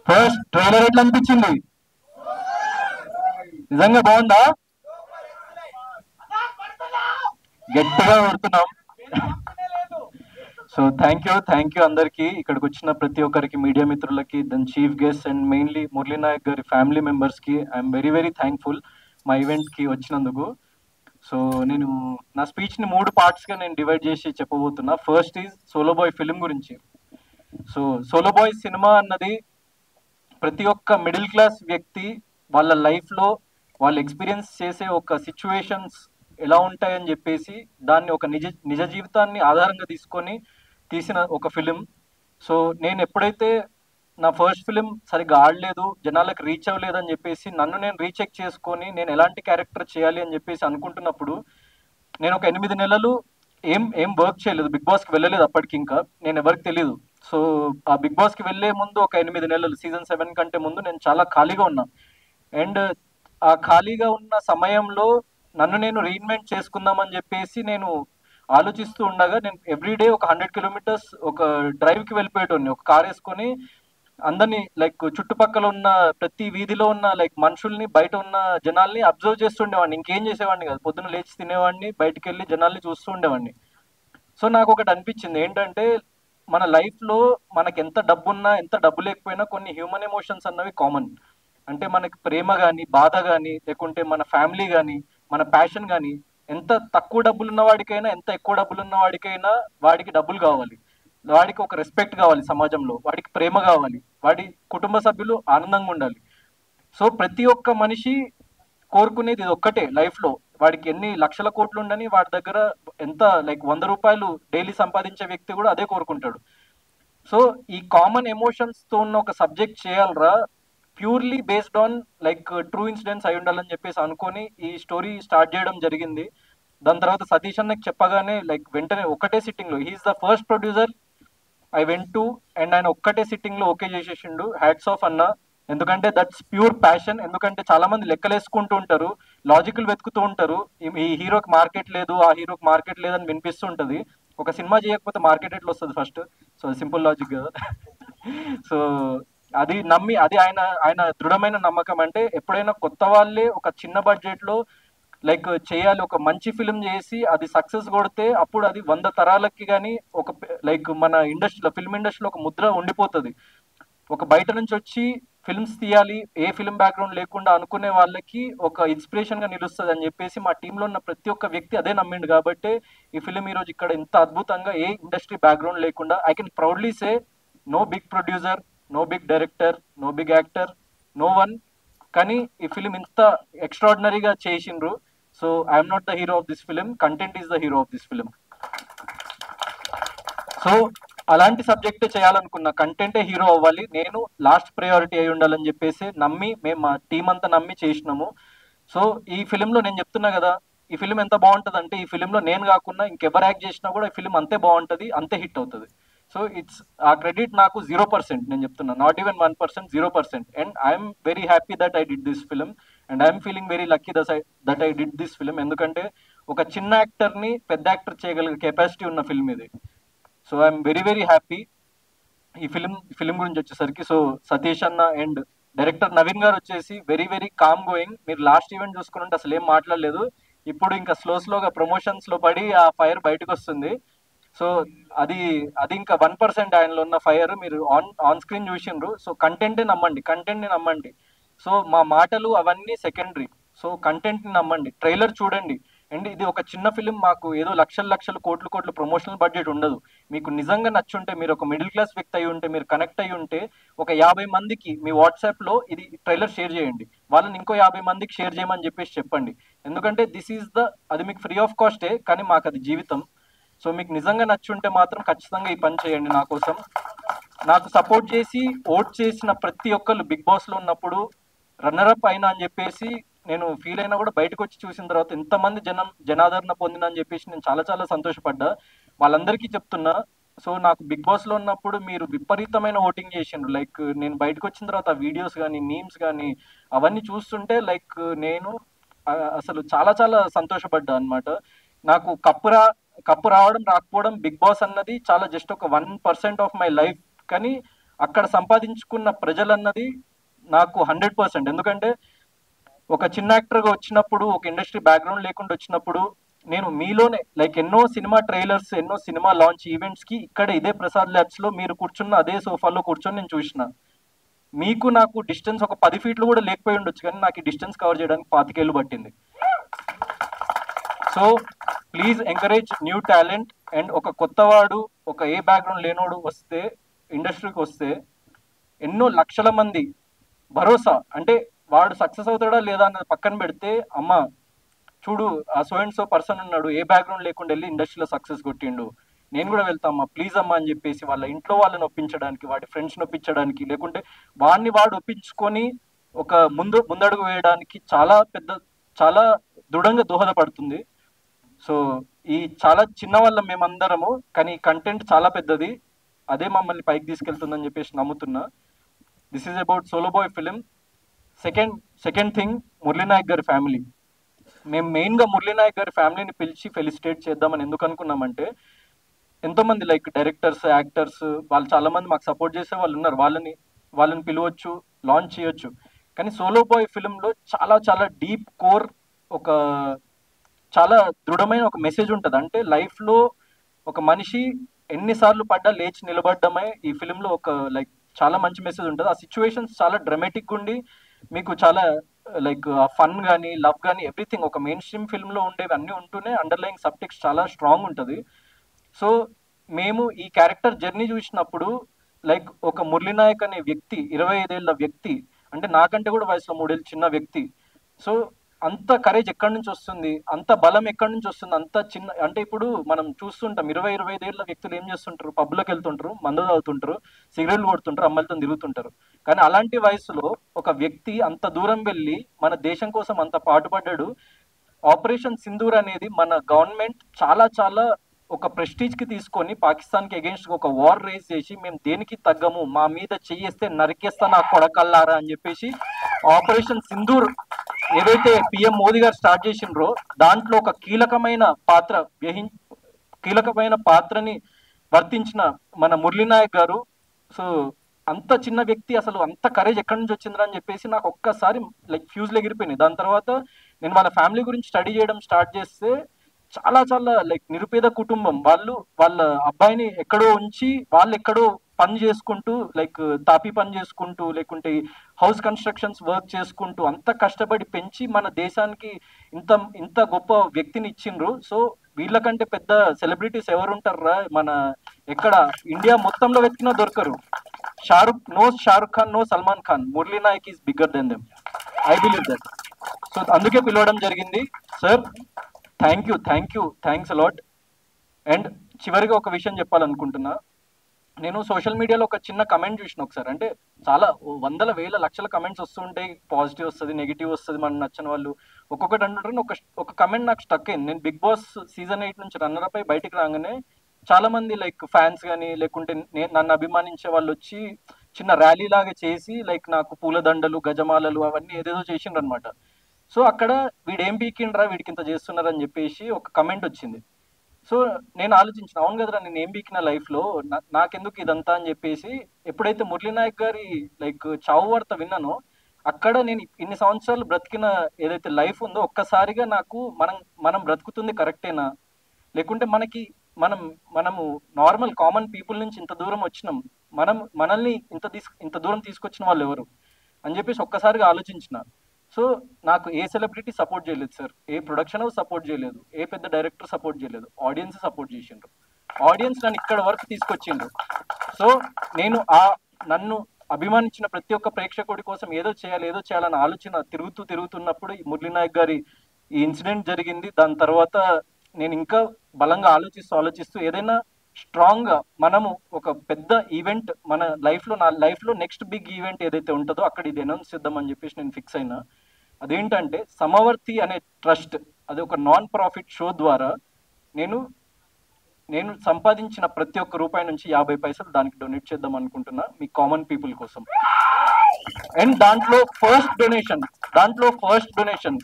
First trailer ఎట్లా అనిపించింది? నిజంగా బాగుందా? గట్టిగా కొడుతున్నాం. సో థ్యాంక్ యూ అందరికి, ఇక్కడికి వచ్చిన ప్రతి ఒక్కరికి, మీడియా మిత్రులకి, then chief guest and mainly Murali Naik గారి ఫ్యామిలీ మెంబర్స్ కి ఐఎమ్ వెరీ వెరీ థ్యాంక్ఫుల్ మా ఈవెంట్ కి వచ్చినందుకు. సో నేను నా స్పీచ్ ని 3 పార్ట్స్ గా నేను డివైడ్ చేసి చెప్పబోతున్నా. First is solo boy film గురించి. సో సోలో బాయ్ సినిమా అన్నది ప్రతి ఒక్క మిడిల్ క్లాస్ వ్యక్తి వాళ్ళ లైఫ్ లో వాళ్ళు ఎక్స్పీరియన్స్ చేసే ఒక సిచ్యువేషన్స్ ఎలా ఉంటాయని చెప్పేసి దాన్ని ఒక నిజ నిజ జీవితాన్ని ఆధారంగా తీసుకొని తీసిన ఒక ఫిలిం. సో నేను ఎప్పుడైతే నా ఫస్ట్ ఫిలిం సరిగ్గా ఆడలేదు, జనాలకు రీచ్ అవ్వలేదు అని చెప్పేసి నన్ను నేను రీచెక్ చేసుకొని నేను ఎలాంటి క్యారెక్టర్ చేయాలి అని చెప్పేసి అనుకుంటున్నప్పుడు నేను ఒక 8 నెలలు ఏం ఏం వర్క్ చేయలేదు, బిగ్ బాస్కి వెళ్ళలేదు. అప్పటికి ఇంకా నేను ఎవరికి తెలియదు. సో ఆ బిగ్ బాస్కి వెళ్ళే ముందు ఒక 8 నెలలు సీజన్ 7 కంటే ముందు నేను చాలా ఖాళీగా ఉన్నా. అండ్ ఆ ఖాళీగా ఉన్న సమయంలో నన్ను నేను రీఇన్వెంట్ చేసుకుందామని చెప్పేసి నేను ఆలోచిస్తూ ఉండగా నేను ఎవ్రీడే ఒక 100 కిలోమీటర్స్ ఒక డ్రైవ్కి వెళ్ళిపోయేటోని, ఒక కార్ వేసుకొని అందరినీ లైక్ చుట్టుపక్కల ఉన్న ప్రతి వీధిలో ఉన్న లైక్ మనుషుల్ని, బయట ఉన్న జనాల్ని అబ్జర్వ్ చేస్తుండేవాడిని. ఇంకేం చేసేవాడిని కాదు, పొద్దున్న లేచి తినేవాడిని, బయటికి వెళ్ళి జనాల్ని చూస్తూ ఉండేవాడిని. సో నాకు ఒకటి అనిపించింది ఏంటంటే మన లైఫ్ లో మనకి ఎంత డబ్బున్నా ఎంత డబ్బు లేకపోయినా కొన్ని హ్యూమన్ ఎమోషన్స్ అన్నవి కామన్. అంటే మనకి ప్రేమ కానీ, బాధ కానీ, లేకుంటే మన ఫ్యామిలీ కానీ, మన ప్యాషన్ కానీ, ఎంత తక్కువ డబ్బులు ఉన్న వాడికైనా ఎంత ఎక్కువ డబ్బులు ఉన్న వాడికైనా వాడికి డబ్బులు కావాలి, వాడికి ఒక రెస్పెక్ట్ కావాలి సమాజంలో, వాడికి ప్రేమ కావాలి, వాడి కుటుంబ సభ్యులు ఆనందంగా ఉండాలి. సో ప్రతి ఒక్క మనిషి కోరుకునేది ఇది ఒక్కటే లైఫ్ లో. వాడికి ఎన్ని లక్షల కోట్లు ఉండని వాడి దగ్గర ఎంత లైక్ 100 రూపాయలు డైలీ సంపాదించే వ్యక్తి కూడా అదే కోరుకుంటాడు. సో ఈ కామన్ ఎమోషన్స్ తో ఉన్న ఒక సబ్జెక్ట్ చేయాలరా, purely based on like true incidents అయి ఉండాలని చెప్పేసి అనుకొని ఈ స్టోరీ స్టార్ట్ చేయడం జరిగింది. దాని తర్వాత సతీష్ అన్నకి చెప్పగానే లైక్ వెంటనే ఒకటే సిట్టింగ్ లో, he's the first producer I went to, and ఆయన ఒక్కటే సిట్టింగ్ లో ఓకే చేసేసిండు. హ్యాట్స్ ఆఫ్ అన్న. ఎందుకంటే దట్స్ ప్యూర్ ప్యాషన్. ఎందుకంటే చాలా మంది లెక్కలేసుకుంటూ ఉంటారు, లాజికల్ వెతుకుతూ ఉంటారు, ఈ హీరోకి మార్కెట్ లేదు, ఆ హీరోకి మార్కెట్ లేదని వినిపిస్తూ ఉంటది. ఒక సినిమా చేయకపోతే మార్కెట్ ఎట్లా వస్తుంది ఫస్ట్? సో సింపుల్ లాజిక్ కదా. సో అది నమ్మి, అది ఆయన ఆయన దృఢమైన నమ్మకం. అంటే ఎప్పుడైనా కొత్త వాళ్ళే ఒక చిన్న బడ్జెట్ లో లైక్ చేయాలి, ఒక మంచి ఫిల్మ్ చేసి అది సక్సెస్ కొడితే అప్పుడు అది 100 తరాలకి కానీ ఒక లైక్ మన ఇండస్ట్రీలో, ఫిల్మ్ ఇండస్ట్రీలో ఒక ముద్ర ఉండిపోతుంది. ఒక బయట నుంచి వచ్చి ఫిల్మ్స్ తీయాలి, ఏ ఫిల్మ్ బ్యాక్గ్రౌండ్ లేకుండా అనుకునే వాళ్ళకి ఒక ఇన్స్పిరేషన్ గా నిలుస్తుంది అని చెప్పేసి మా టీంలో ఉన్న ప్రతి ఒక్క వ్యక్తి అదే నమ్మిండు. కాబట్టి ఈ ఫిల్మ్ ఈ రోజు ఇక్కడ ఇంత అద్భుతంగా, ఏ ఇండస్ట్రీ బ్యాక్గ్రౌండ్ లేకుండా, I can proudly say no big producer, no big director, no big actor, no one, కానీ ఈ ఫిలిం ఇంత ఎక్స్ట్రాడినరీగా చేసిండ్రు. So I'm not the hero of this film, content is the hero of this film. So అలాంటి సబ్జెక్టే చేయాలనుకున్నా, కంటెంటే hero అవ్వాలి, నేను లాస్ట్ ప్రయారిటీ అయి ఉండాలని చెప్పేసి నమ్మి మేము మా టీం అంతా నమ్మి చేసినాము. సో ఈ ఫిలింలో నేను చెప్తున్నా కదా, ఈ ఫిలిం ఎంత బాగుంటుంది అంటే ఈ ఫిలింలో నేను కాకుండా ఇంకెవరు యాక్ట్ చేసినా కూడా ఈ ఫిలిం అంతే బాగుంటుంది, అంతే హిట్ అవుతుంది. సో ఇట్స్ ఆ క్రెడిట్ నాకు 0%, నేను చెప్తున్నా, not even 1%, 0%. And I'm very happy that I did this film, and I'm feeling very lucky that I did this film. ఎందుకంటే ఒక చిన్న యాక్టర్ ని పెద్ద యాక్టర్ చేయగలిగే కెపాసిటీ ఉన్న ఫిల్మ్ ఇది. So I'm very very happy. ఈ ఫిలిం గురించి వచ్చేసరికి, సో సతీష్ అన్న అండ్ డైరెక్టర్ నవీన్ గారు వచ్చేసి వెరీ వెరీ కామ్ గోయింగ్. మీరు లాస్ట్ ఈవెంట్ చూసుకుని ఉంటే అసలు ఏం మాట్లాడలేదు, ఇప్పుడు ఇంకా స్లోగా ప్రమోషన్స్ లో పడి ఆ ఫైర్ బయటకు వస్తుంది. సో అది అది ఇంకా 1% ఆయనలో ఉన్న ఫైర్ మీరు ఆన్ ఆన్ స్క్రీన్ చూసిండ్రు. సో కంటెంటే నమ్మండి, కంటెంట్ ని నమ్మండి. సో మా మాటలు అవన్నీ సెకండరీ. సో కంటెంట్ ని నమ్మండి, ట్రైలర్ చూడండి. అండ్ ఇది ఒక చిన్న ఫిలిం, మాకు ఏదో లక్షల లక్షలు కోట్లు కోట్లు ప్రమోషనల్ బడ్జెట్ ఉండదు. మీకు నిజంగా నచ్చుంటే, మీరు ఒక మిడిల్ క్లాస్ వ్యక్తి అయి ఉంటే, మీరు కనెక్ట్ అయి ఉంటే, ఒక 50 మందికి మీ వాట్సాప్ లో ఇది ట్రైలర్ షేర్ చేయండి, వాళ్ళని ఇంకో 50 మందికి షేర్ చేయమని చెప్పేసి చెప్పండి. ఎందుకంటే దిస్ ఈజ్ ద, అది మీకు ఫ్రీ ఆఫ్ కాస్టే, కానీ మాకు అది జీవితం. సో మీకు నిజంగా నచ్చుంటే మాత్రం ఖచ్చితంగా ఈ పని చేయండి నా కోసం. నాకు సపోర్ట్ చేసి ఓట్ చేసిన ప్రతి ఒక్కళ్ళు బిగ్ బాస్ లో ఉన్నప్పుడు రన్నరప్ అయినా అని చెప్పేసి నేను ఫీల్ అయినా కూడా బయటకు వచ్చి చూసిన తర్వాత ఎంతమంది జనాదరణ పొందిన అని చెప్పేసి నేను చాలా చాలా సంతోషపడ్డా. వాళ్ళందరికీ చెప్తున్నా, సో నాకు బిగ్ బాస్ లో ఉన్నప్పుడు మీరు విపరీతమైన ఓటింగ్ చేసిండ్రు. లైక్ నేను బయటకు వచ్చిన తర్వాత వీడియోస్ కానీ, మీమ్స్ కానీ అవన్నీ చూస్తుంటే లైక్ నేను అసలు చాలా చాలా సంతోషపడ్డా అనమాట. నాకు కప్పు రావడం రాకపోవడం బిగ్ బాస్ అన్నది చాలా జస్ట్ ఒక 1% ఆఫ్ మై లైఫ్, కానీ అక్కడ సంపాదించుకున్న ప్రజలన్నది నాకు 100%. ఎందుకంటే ఒక చిన్న యాక్టర్గా వచ్చినప్పుడు, ఒక ఇండస్ట్రీ బ్యాక్గ్రౌండ్ లేకుండా వచ్చినప్పుడు, నేను మీలోనే లైక్ ఎన్నో సినిమా ట్రైలర్స్, ఎన్నో సినిమా లాంచ్ ఈవెంట్స్కి ఇక్కడ ఇదే ప్రసాద్ ల్యాబ్స్లో మీరు కూర్చున్న అదే సోఫాలో కూర్చొని నేను చూసిన. మీకు నాకు డిస్టెన్స్ ఒక 10 ఫీట్లు కూడా లేకపోయి ఉండొచ్చు, కానీ నాకు ఈ డిస్టెన్స్ కవర్ చేయడానికి 25 ఏళ్ళు పట్టింది. So please encourage new talent. And ఒక కొత్తవాడు, ఒక ఏ బ్యాక్గ్రౌండ్ లేనోడు వస్తే, ఇండస్ట్రీకి వస్తే ఎన్నో లక్షల మంది భరోసా, అంటే వాడు సక్సెస్ అవుతాడా లేదా అన్నది పక్కన పెడితే, అమ్మ చూడు ఆ సో అండ్ సో పర్సన్ ఉన్నాడు, ఏ బ్యాక్గ్రౌండ్ లేకుండా వెళ్ళి ఇండస్ట్రీలో సక్సెస్ కొట్టిండు, నేను కూడా వెళ్తామ్మా ప్లీజ్ అమ్మా అని చెప్పేసి వాళ్ళ ఇంట్లో వాళ్ళని ఒప్పించడానికి, వాడి ఫ్రెండ్స్ని ఒప్పించడానికి, లేకుంటే వాడిని వాడు ఒప్పించుకొని ఒక ముందడుగు వేయడానికి చాలా దృఢంగా దోహదపడుతుంది. సో ఈ చాలా చిన్న వాళ్ళం మేమందరము, కానీ కంటెంట్ చాలా పెద్దది, అదే మమ్మల్ని పైకి తీసుకెళ్తుందని చెప్పేసి నమ్ముతున్నా. This is about solo boy film. Second thing, Muralinayak గారి ఫ్యామిలీ. మేము మెయిన్గా మురళీనాయక్ గారి ఫ్యామిలీని పిలిచి ఫెలిసిటేట్ చేద్దామని ఎందుకు అనుకున్నామంటే, ఎంతోమంది లైక్ డైరెక్టర్స్, యాక్టర్స్, వాళ్ళు చాలామంది మాకు సపోర్ట్ చేసే వాళ్ళు ఉన్నారు, వాళ్ళని పిలవచ్చు, లాంచ్ చేయొచ్చు. కానీ సోలో బాయ్ ఫిలింలో చాలా డీప్ కోర్, ఒక చాలా దృఢమైన ఒక మెసేజ్ ఉంటుంది. అంటే లైఫ్లో ఒక మనిషి ఎన్నిసార్లు పడ్డా లేచి నిలబడ్డమే ఈ ఫిలింలో ఒక లైక్ చాలా మంచి మెసేజ్ ఉంటుంది. ఆ సిచ్యువేషన్స్ చాలా డ్రమాటిక్ ఉండి మీకు చాలా లైక్ ఫన్ కానీ లవ్ కానీ ఎవ్రీథింగ్ ఒక మెయిన్ స్ట్రీమ్ ఫిల్మ్లో ఉండేవి అన్నీ ఉంటూనే అండర్లైన్ సబ్ టెక్స్ట్ చాలా స్ట్రాంగ్ ఉంటుంది. సో మేము ఈ క్యారెక్టర్ జర్నీ చూసినప్పుడు లైక్ ఒక మురళీనాయక్ అనే వ్యక్తి, 25 ఏళ్ల వ్యక్తి, అంటే నాకంటే కూడా వయసులో 3 ఏళ్ళు చిన్న వ్యక్తి. సో అంత కరేజ్ ఎక్కడి నుంచి వస్తుంది, అంత బలం ఎక్కడి నుంచి వస్తుంది, అంత చిన్న, అంటే ఇప్పుడు మనం చూస్తుంటాం 25 ఏళ్ల వ్యక్తులు ఏం చేస్తుంటారు, పబ్లోకి వెళ్తుంటారు, మందు తాగుతుంటారు, సిగరెట్లు కొడుతుంటారు, అమ్మాయిలతో తిరుగుతుంటారు. కానీ అలాంటి వయసులో ఒక వ్యక్తి అంత దూరం వెళ్ళి మన దేశం కోసం అంత పాటుపడ్డాడు. ఆపరేషన్ సింధూర్ అనేది మన గవర్నమెంట్ చాలా ఒక ప్రెస్టీజ్ కి తీసుకొని పాకిస్తాన్ కి అగేన్స్ట్ ఒక వార్ రేస్ చేసి, మేము దేనికి తగ్గము, మా మీద చెయ్యేస్తే నరికేస్తా నా కొడకల్లారా అని చెప్పేసి ఆపరేషన్ సింధూర్ ఏదైతే పిఎం మోదీ గారు స్టార్ట్ చేసిండ్రో దాంట్లో ఒక కీలకమైన పాత్రని వర్తించిన మన మురళీనాయక్ గారు. సో అంత చిన్న వ్యక్తి అసలు అంత కరేజ్ ఎక్కడి నుంచి వచ్చిందిరా అని చెప్పేసి నాకు ఒక్కసారి లైక్ ఫ్యూజ్లు ఎగిరిపోయినాయి. దాని తర్వాత నేను వాళ్ళ ఫ్యామిలీ గురించి స్టడీ చేయడం స్టార్ట్ చేస్తే చాలా లైక్ నిరుపేద కుటుంబం, వాళ్ళ అబ్బాయిని ఎక్కడో ఉంచి వాళ్ళు ఎక్కడో పని చేసుకుంటూ, లైక్ తాపీ పని చేసుకుంటూ, లేకుంటే హౌస్ కన్స్ట్రక్షన్స్ వర్క్ చేసుకుంటూ అంత కష్టపడి పెంచి మన దేశానికి ఇంత గొప్ప వ్యక్తిని ఇచ్చిండ్రు. సో వీళ్ళకంటే పెద్ద సెలబ్రిటీస్ ఎవరు ఉంటారా, మన ఎక్కడ ఇండియా మొత్తంలో వెతికినా దొరకరు. Shahrukh Khan, no Salman Khan, Murali Naik is bigger than them, I believe that. So అందుకే పిలవడం జరిగింది. Sir thanks a lot. అండ్ చివరిగా ఒక విషయం చెప్పాలనుకుంటున్నా. నేను సోషల్ మీడియాలో ఒక చిన్న కమెంట్ చూసిన ఒకసారి, అంటే చాలా వందల వేల లక్షల కమెంట్స్ వస్తుంటాయి, పాజిటివ్ వస్తుంది, నెగిటివ్ వస్తుంది, మనకు నచ్చిన వాళ్ళు ఒక్కొక్కటి అంటుంటారు. ఒక కమెంట్ నాకు స్టక్ అయింది. నేను బిగ్ బాస్ సీజన్ 8 నుంచి రన్నర్ అప్ అయి బయటికి రాగానే చాలా మంది లైక్ ఫ్యాన్స్ కానీ లేకుంటే నన్ను అభిమానించే వాళ్ళు వచ్చి చిన్న ర్యాలీ లాగా చేసి లైక్ నాకు పూలదండలు, గజమాలలు అవన్నీ ఏదేదో చేసిండ్రు అనమాట. సో అక్కడ వీడేం పీకిండ్రా, వీడికి ఇంత చేస్తున్నారని చెప్పేసి ఒక కమెంట్ వచ్చింది. సో నేను ఆలోచించిన, అవును కదరా, నేను ఏం బీకిన లైఫ్లో, నాకెందుకు ఇదంతా అని చెప్పేసి ఎప్పుడైతే మురళీనాయక్ గారి లైక్ చావు వార్త విన్నానో అక్కడ నేను ఇన్ని సంవత్సరాలు బ్రతికిన ఏదైతే లైఫ్ ఉందో ఒక్కసారిగా నాకు మనం బ్రతుకుతుంది కరెక్టేనా, లేకుంటే మనము నార్మల్ కామన్ పీపుల్ నుంచి ఇంత దూరం వచ్చినాం, మనల్ని ఇంత దూరం తీసుకొచ్చిన వాళ్ళు ఎవరు అని చెప్పేసి ఒక్కసారిగా ఆలోచించిన. సో నాకు ఏ సెలబ్రిటీ సపోర్ట్ చేయలేదు సార్, ఏ ప్రొడక్షన్ హౌస్ సపోర్ట్ చేయలేదు, ఏ పెద్ద డైరెక్టర్ సపోర్ట్ చేయలేదు, ఆడియన్స్ సపోర్ట్ చేసిండ్రు. ఆడియన్స్ నన్ను ఇక్కడ వరకు తీసుకొచ్చిండ్రు. సో నేను నన్ను అభిమానించిన ప్రతి ఒక్క ప్రేక్షకుడి కోసం ఏదో చేయాలన్న ఆలోచన తిరుగుతున్నప్పుడు ఈ మురళీనాయక్ గారి ఈ ఇన్సిడెంట్ జరిగింది. దాని తర్వాత నేను ఇంకా బలంగా ఆలోచిస్తూ ఏదైనా స్ట్రాంగ్ గా మనము ఒక పెద్ద ఈవెంట్ నా లైఫ్లో నెక్స్ట్ బిగ్ ఈవెంట్ ఏదైతే ఉంటుందో అక్కడ ఇది అనౌన్స్ చేద్దామని చెప్పేసి నేను ఫిక్స్ అయినా. అదేంటంటే సమవర్తి అనే ట్రస్ట్, అది ఒక నాన్ ప్రాఫిట్ షో ద్వారా నేను సంపాదించిన ప్రతి ఒక్క రూపాయి నుంచి 50 పైసలు దానికి డొనేట్ చేద్దాం అనుకుంటున్నా, మీ కామన్ పీపుల్ కోసం. అండ్ దాంట్లో ఫస్ట్ డొనేషన్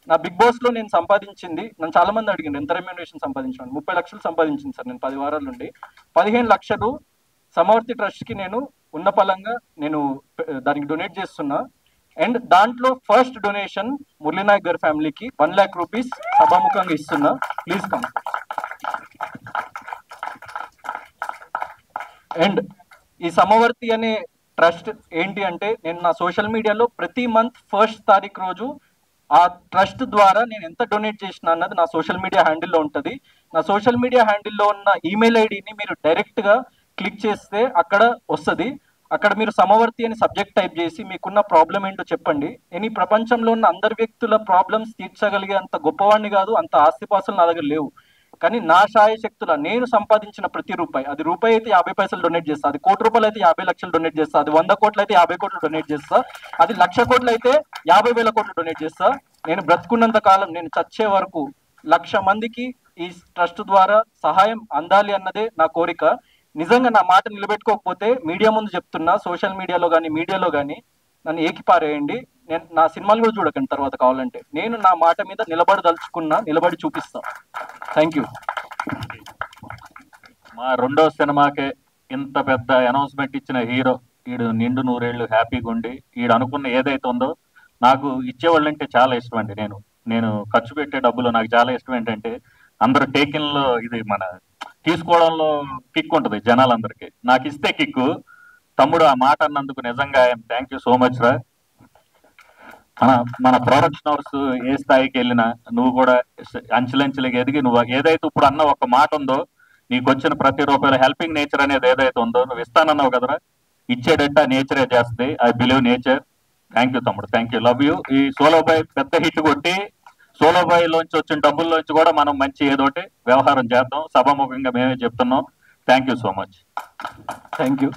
నా బిగ్ బాస్ లో నేను సంపాదించింది, నన్ను చాలా మంది అడిగింది ఎంత రెమ్యూనరేషన్ సంపాదించాను. 30 లక్షలు సంపాదించింది సార్ నేను 10 వారాల నుండి. 15 లక్షలు సమవర్తి ట్రస్ట్ కి నేను ఉన్న పలంగా నేను దానికి డొనేట్ చేస్తున్నా. అండ్ దాంట్లో ఫస్ట్ డొనేషన్ మురళీనాయక్ గారి ఫ్యామిలీకి 1 lakh రూపీస్ సభాముఖంగా ఇస్తున్నా. Please come. అండ్ ఈ సమవర్తి అనే ట్రస్ట్ ఏంటి అంటే, నేను నా సోషల్ మీడియాలో ప్రతి మంత్ 1st తారీఖు రోజు ఆ ట్రస్ట్ ద్వారా నేను ఎంత డొనేట్ చేసిన అన్నది నా సోషల్ మీడియా హ్యాండిల్లో ఉంటుంది. నా సోషల్ మీడియా హ్యాండిల్లో ఉన్న ఈమెయిల్ ఐడిని మీరు డైరెక్ట్గా క్లిక్ చేస్తే అక్కడ వస్తుంది. అక్కడ మీరు సమవర్తి అని సబ్జెక్ట్ టైప్ చేసి మీకున్న ప్రాబ్లం ఏంటో చెప్పండి. నేను ఈ ప్రపంచంలో ఉన్న అందరి వ్యక్తుల ప్రాబ్లమ్స్ తీర్చగలిగే అంత గొప్పవాడిని కాదు, అంత ఆస్తిపాస్తులు నా దగ్గర లేవు. కానీ నా శాయశక్తుల నేను సంపాదించిన ప్రతి రూపాయి, అది రూపాయి అయితే 50 పైసలు డొనేట్ చేస్తా, అది 1 కోటి రూపాయలు అయితే 50 లక్షలు డొనేట్ చేస్తా, అది 100 కోట్లు అయితే 50 కోట్లు డొనేట్ చేస్తా, అది 1,00,000 కోట్లు అయితే 50,000 కోట్లు డొనేట్ చేస్తా. నేను బ్రతుకున్నంత కాలం, నేను చచ్చే వరకు 1,00,000 మందికి ఈ ట్రస్ట్ ద్వారా సహాయం అందాలి అన్నదే నా కోరిక. నిజంగా నా మాట నిలబెట్టుకోకపోతే మీడియా ముందు చెప్తున్నా, సోషల్ మీడియాలో కానీ మీడియాలో కానీ నన్ను ఏకిపారేయండి. నేను నా సినిమాలు కూడా చూడకండి తర్వాత కావాలంటే. నేను నా మాట మీద నిలబడదలుచుకున్నా, నిలబడి చూపిస్తా. Thank you. మా రెండో సినిమాకే ఇంత పెద్ద అనౌన్స్మెంట్ ఇచ్చిన హీరో, ఈడు నిండు 100 ఏళ్ళు హ్యాపీగా ఉండి ఈడు అనుకున్న ఏదైతే ఉందో, నాకు ఇచ్చేవాళ్ళంటే చాలా ఇష్టం అండి. నేను ఖర్చు పెట్టే డబ్బులు నాకు చాలా ఇష్టం. ఏంటంటే అందరూ టేకిన్లో ఇది మన తీసుకోవడంలో కిక్ ఉంటుంది జనాలందరికీ, నాకు ఇస్తే కిక్కు. తమ్ముడు ఆ మాట అన్నందుకు నిజంగా థ్యాంక్ యూ సో మచ్ రా. మన ప్రొడక్షన్ హౌస్ ఏ స్థాయికి వెళ్ళినా నువ్వు కూడా అంచెలంచెలుగా ఎదిగి నువ్వు ఏదైతే ఇప్పుడు అన్న ఒక మాట ఉందో, నీకు వచ్చిన ప్రతి రూపాయలు హెల్పింగ్ నేచర్ అనేది ఏదైతే ఉందో నువ్వు ఇస్తానన్నావు కదరా, ఇచ్చేటట్టు ఆ నేచరే చేస్తుంది. I believe nature. Thank you తమ్ముడు, థ్యాంక్ యూ, లవ్ యూ. ఈ సోలో బాయ్ పెద్ద హిట్ కొట్టి సోలో బాయ్ లోంచి వచ్చిన డబ్బుల్లోంచి కూడా మనం మంచి ఏదోటి వ్యవహారం చేద్దాం. సభాముఖంగా మేమే చెప్తున్నాం. Thank you so much. Thank you.